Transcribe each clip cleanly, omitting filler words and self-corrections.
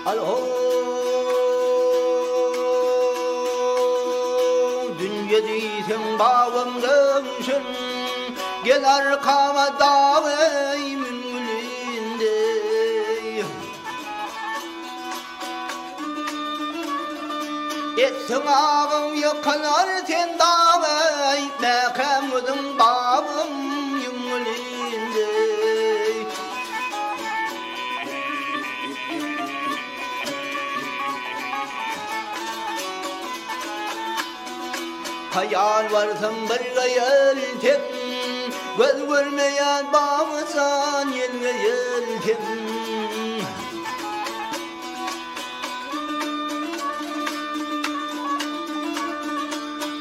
Alo, dün geceysen bağım dövüşün, gel arkama daveyimin gülünde. Etsin ağım yakalar sen davey, mekemudun bağım yumulinde. Hayal varsın bir gayeltim, göz görmeyen bağımsan yelge yeltim.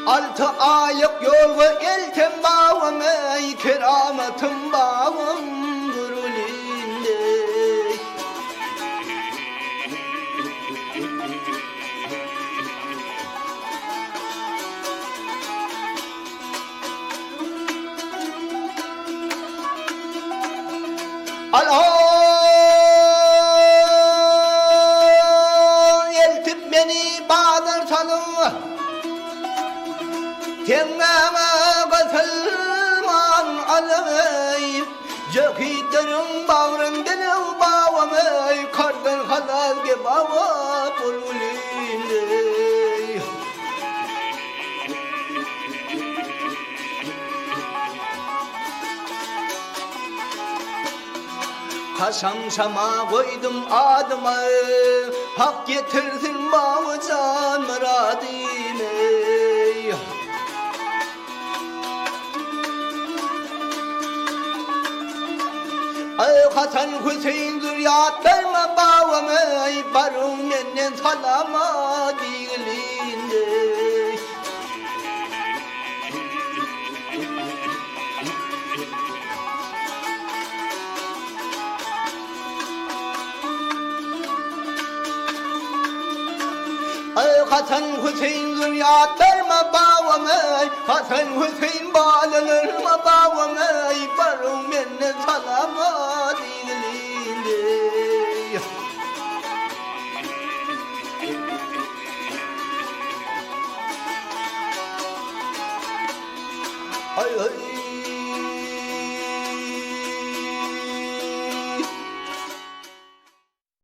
Altı ayık yolu eltim bağım, ey kerametim bağım gurulinde. Alo, eltip beni bağlarsanız, tengeme katılman alayım. Cekitlerin bağrın deli bağım, ey kardan halal gibi bağım bululinde. Kasam sama koydum adıma, hak getirsin bana can muradime. Ay Hasan Hüseyin zürriyatlarıma bağım, ey barım menden salama dilinde. Ay Hasan Hüseyin zürriyatlarıma bağım, ey Hasan Hüseyin bağlanırma bağım, ey barım